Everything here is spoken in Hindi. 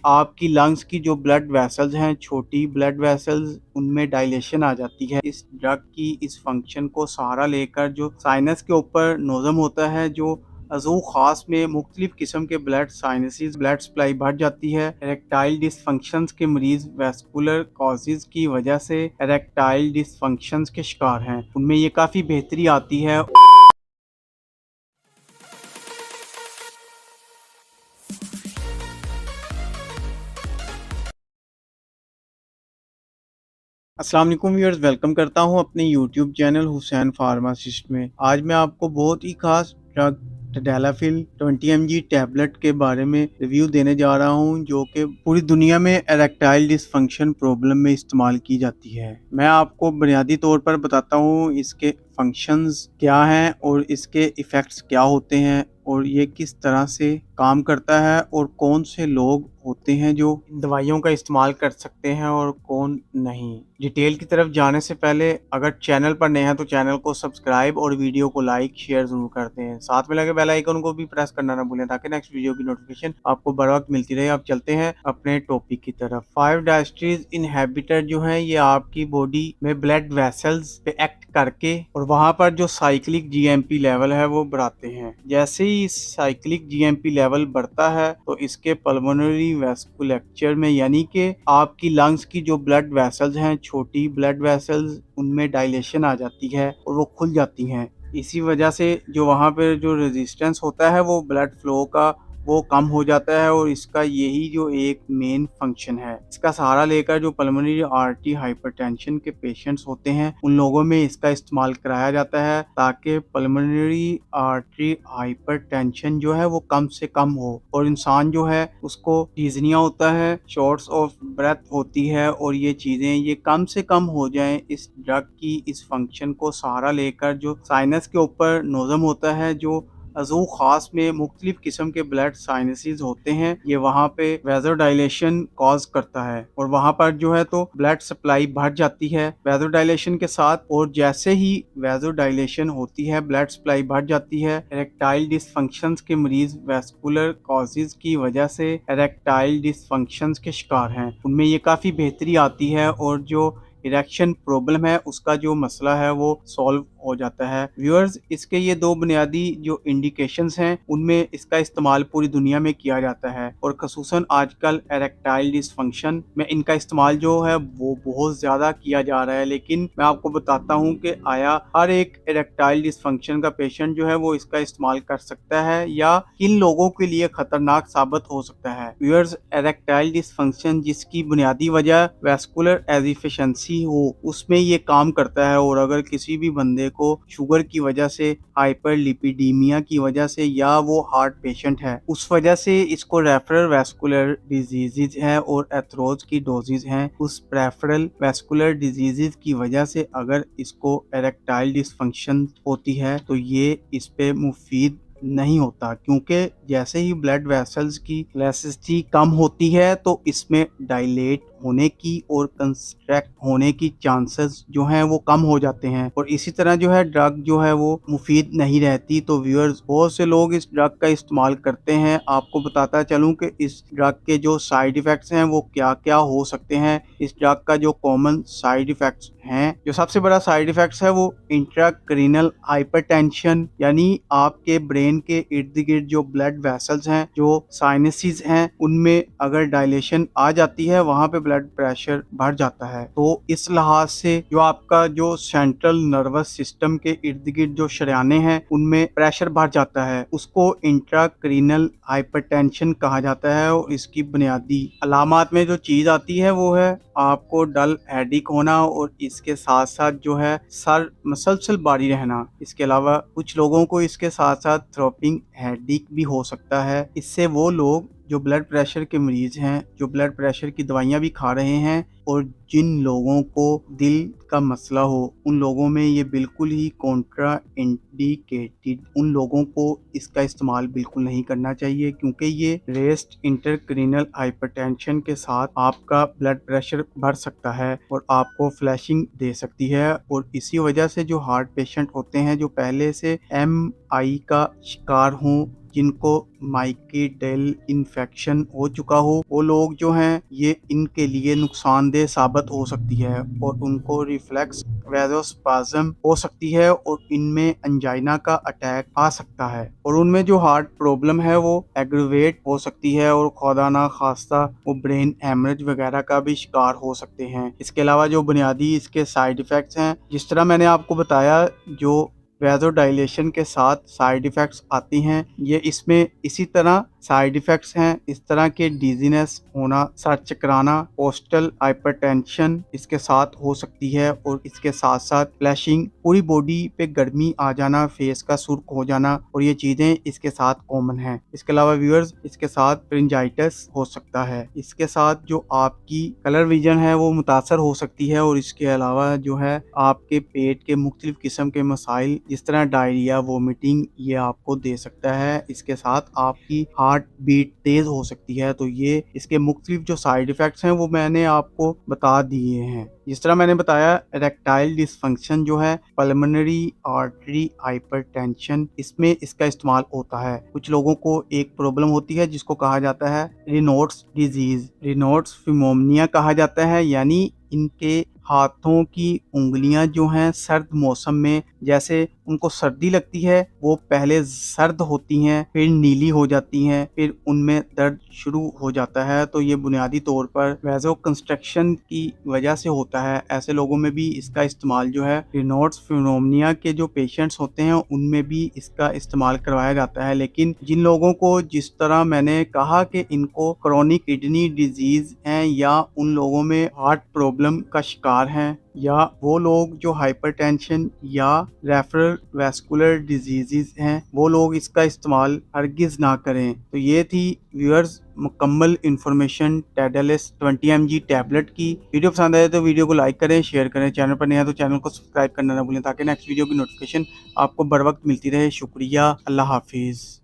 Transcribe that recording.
आपकी लंग्स की जो ब्लड वेसल्स हैं, छोटी ब्लड वेसल्स, उनमें डायलेशन आ जाती है। इस ड्रग की इस फंक्शन को सहारा लेकर जो साइनस के ऊपर नोज़म होता है, जो अज़ू ख़ास में मुख्तलिफ किस्म के ब्लड साइनसेस ब्लड सप्लाई बढ़ जाती है। इरेक्टाइल डिसफंक्शंस के मरीज वैस्कुलर कॉजेज़ की वजह से इरेक्टाइल डिसफंक्शंस के शिकार हैं। उनमें ये काफ़ी बेहतरी आती है। अस्सलाम वालेकुम व्यूअर्स, वेलकम करता हूं अपने यूट्यूब चैनल हुसैन फार्मासिस्ट में। आज मैं आपको बहुत ही खास ड्रग टडेलाफिल 20 mg टैबलेट के बारे में रिव्यू देने जा रहा हूं, जो कि पूरी दुनिया में इरेक्टाइल डिसफंक्शन प्रॉब्लम में इस्तेमाल की जाती है। मैं आपको बुनियादी तौर पर बताता हूं इसके फंक्शंस क्या हैं और इसके इफ़ेक्ट्स क्या होते हैं और ये किस तरह से काम करता है और कौन से लोग होते हैं जो दवाइयों का इस्तेमाल कर सकते हैं और कौन नहीं। डिटेल की तरफ जाने से पहले अगर चैनल पर नए हैं तो चैनल को सब्सक्राइब और वीडियो को लाइक शेयर जरूर करते हैं। साथ में लगे बेल आइकन को भी प्रेस करना ना भूलें ताकि नेक्स्ट वीडियो की नोटिफिकेशन आपको बर वक्त मिलती रहे। अब चलते हैं अपने टॉपिक की तरफ। 5-डायस्ट्रीज इनहिबिटर जो है ये आपकी बॉडी में ब्लड वेसल्स पे एक्ट करके और वहां पर जो साइक्लिक जीएमपी लेवल है वो बढ़ाते हैं। जैसे ही साइक्लिक जीएमपी लेवल बढ़ता है तो इसके पल्मोनरी वेस्कुलेचर में, यानी कि आपकी लंग्स की जो ब्लड वेसल्स हैं, छोटी ब्लड वेसल्स, उनमें डायलेशन आ जाती है और वो खुल जाती हैं। इसी वजह से जो वहाँ पे जो रेजिस्टेंस होता है वो ब्लड फ्लो का वो कम हो जाता है और इसका यही जो एक मेन फंक्शन है। इसका सहारा लेकर जो पल्मोनरी आर्टरी हाइपरटेंशन के पेशेंट्स होते हैं उन लोगों में इसका इस्तेमाल कराया जाता है ताकि पल्मोनरी आर्टरी हाइपरटेंशन जो है वो कम से कम हो और इंसान जो है उसको डिज़निया होता है, शॉर्ट्स ऑफ ब्रेथ होती है और ये चीज़ें ये कम से कम हो जाएं। इस ड्रग की इस फंक्शन को सहारा लेकर जो साइनस के ऊपर नोज़म होता है, जो अज़ू ख़ास में मुख्तलिफ किस्म के ब्लड साइनसेस होते हैं, ये वहाँ पे वेज़ोडाइलेशन कॉज करता है और वहाँ पर जो है तो ब्लड सप्लाई बढ़ जाती है वेज़ोडाइलेशन के साथ। और जैसे ही वेज़ोडाइलेशन होती है ब्लड सप्लाई बढ़ जाती है। इरेक्टाइल डिसफंक्शंस के मरीज वैस्कुलर कॉजेज़ की वजह से इरेक्टाइल डिसफंक्शंस के शिकार हैं। उनमें ये काफ़ी बेहतरी आती है और जो इरेक्शन प्रॉब्लम है उसका जो मसला है वो सॉल्व हो जाता है। व्यूअर्स, इसके ये दो बुनियादी जो इंडिकेशंस हैं उनमें इसका इस्तेमाल पूरी दुनिया में किया जाता है और खसूसन आजकल इरेक्टाइल डिसफंक्शन में इनका इस्तेमाल जो है वो बहुत ज़्यादा किया जा रहा है। लेकिन मैं आपको बताता हूँ कि आया हर एक इरेक्टाइल डिसफंक्शन का पेशेंट जो है वो इसका इस्तेमाल कर सकता है या किन लोगों के लिए खतरनाक साबित हो सकता है। व्यूअर्स, इरेक्टाइल डिसफंक्शन जिसकी बुनियादी वजह वैस्कुलर एडिफिशिएंसी हो उसमें ये काम करता है और अगर किसी भी बंदे को शुगर की वजह से, हाइपरलिपिडीमिया की वजह से या वो हार्ट पेशेंट है उस वजह से इसको रेफरल वैस्कुलर डिजीजेज है और एथरोज की डोजेज हैं, उस प्रेफरल वैस्कुलर डिजीजेज की वजह से अगर इसको इरेक्टाइल डिसफंक्शन होती है तो ये इस पे मुफीद नहीं होता, क्योंकि जैसे ही ब्लड वेसल्स की इलास्टिसिटी कम होती है तो इसमें डायलेट होने की और कंस्ट्रक्ट होने की चांसेस जो हैं वो कम हो जाते हैं और इसी तरह जो है ड्रग जो है वो मुफीद नहीं रहती। तो व्यूअर्स, बहुत से लोग इस ड्रग का इस्तेमाल करते हैं। आपको बताता चलूं कि इस ड्रग के जो साइड इफ़ेक्ट्स हैं वो क्या क्या हो सकते हैं। इस ड्रग का जो कॉमन साइड इफ़ेक्ट्स हैं, जो सबसे बड़ा साइड इफ़ेक्ट्स है वो इंट्राक्रीनल हाइपरटेंशन, यानी आपके ब्रेन के इर्द गिर्द जो ब्लड वेसल्स हैं, जो साइनसेस हैं, उनमें अगर डायलेशन आ जाती है वहां पे ब्लड प्रेशर बढ़ जाता है। तो इस लिहाज से जो आपका जो सेंट्रल नर्वस सिस्टम के इर्द गिर्द जो शरियाने हैं उनमें प्रेशर बढ़ जाता है, उसको इंट्राक्रीनल हाइपरटेंशन कहा जाता है। और इसकी बुनियादी अलामात में जो चीज आती है वो है आपको डल हेडेक होना और इसके साथ साथ जो है सर मसलसल भारी रहना। इसके अलावा कुछ लोगों को इसके साथ साथ थ्रोपिंग हेडेक भी हो सकता है। इससे वो लोग जो ब्लड प्रेशर के मरीज हैं, जो ब्लड प्रेशर की दवाइयाँ भी खा रहे हैं और जिन लोगों को दिल का मसला हो, उन लोगों में ये बिल्कुल ही कॉन्ट्रा इंडिकेटेड, उन लोगों को इसका इस्तेमाल बिल्कुल नहीं करना चाहिए, क्योंकि ये रेस्ट इंटरक्रीनल हाइपरटेंशन के साथ आपका ब्लड प्रेशर बढ़ सकता है और आपको फ्लैशिंग दे सकती है। और इसी वजह से जो हार्ट पेशेंट होते हैं जो पहले से MI का शिकार हों जिनको माइग्रेन इन्फेक्शन हो चुका हो, वो लोग जो हैं ये इनके लिए नुकसानदेह साबित हो सकती है और उनको रिफ्लेक्स वेजोस्पाज्म हो सकती है और इनमें एंजाइना का अटैक आ सकता है और उनमें जो हार्ट प्रॉब्लम है वो एग्रीवेट हो सकती है और खुदा ना खास्ता वो ब्रेन हेमरेज वगैरह का भी शिकार हो सकते हैं। इसके अलावा जो बुनियादी इसके साइड इफेक्ट्स हैं, जिस तरह मैंने आपको बताया, जो वैसोडाइलेशन के साथ साइड इफ़ेक्ट्स आती हैं, ये इसमें इसी तरह साइड इफ़ेक्ट्स हैं। इस तरह के डिजीनेस होना, सर चकराना, पोस्टल हाइपरटेंशन इसके साथ हो सकती है और इसके साथ साथ फ्लैशिंग, पूरी बॉडी पे गर्मी आ जाना, फेस का सुर्ख हो जाना और ये चीज़ें इसके साथ कॉमन हैं। इसके अलावा व्यूअर्स इसके साथ फ्रिंजाइटिस हो सकता है। इसके साथ जो आपकी कलर विजन है वो मुतासर हो सकती है और इसके अलावा जो है आपके पेट के मुख्तलिफ किस्म के मसाइल जिस तरह डायरिया, वोमिटिंग ये आपको दे सकता है। इसके साथ आपकी हार्ट बीट तेज हो सकती है। तो ये इसके मुख्तलिफ जो साइड इफेक्ट्स हैं वो मैंने आपको बता दिए हैं। जिस तरह मैंने बताया, इरेक्टाइल डिसफंक्शन जो है पल्मोनरी आर्टरी हाइपरटेंशन, इसमें इसका इस्तेमाल होता है। कुछ लोगों को एक प्रॉब्लम होती है जिसको कहा जाता है रेनॉल्ड्स डिजीज, रेनॉल्ड्स फिमोनिया कहा जाता है, यानी इनके हाथों की उंगलियां जो हैं सर्द मौसम में, जैसे उनको सर्दी लगती है, वो पहले सर्द होती हैं, फिर नीली हो जाती हैं, फिर उनमें दर्द शुरू हो जाता है। तो ये बुनियादी तौर पर वैसो कंस्ट्रक्शन की वजह से होता है। ऐसे लोगों में भी इसका इस्तेमाल जो है, रेनॉल्ड्स फिनोमिना के जो पेशेंट्स होते हैं उनमें भी इसका इस्तेमाल करवाया जाता है। लेकिन जिन लोगों को, जिस तरह मैंने कहा कि इनको क्रोनिक किडनी डिजीज हैं या उन लोगों में हार्ट प्रॉब्लम का शिकार हैं या वो लोग जो हाइपरटेंशन या रेफरल वैस्कुलर डिजीजेस हैं, वो लोग इसका इस्तेमाल हरगिज ना करें। तो ये थी व्यूअर्स मुकम्मल इंफॉर्मेशन टेडालिस 20 mg टैबलेट की। वीडियो पसंद आए तो वीडियो को लाइक करें, शेयर करें। चैनल पर नया है तो चैनल को सब्सक्राइब करना ना भूलें ताकि नेक्स्ट वीडियो की नोटिफिकेशन आपको बर वक्त मिलती रहे। शुक्रिया, अल्लाह हाफिज़।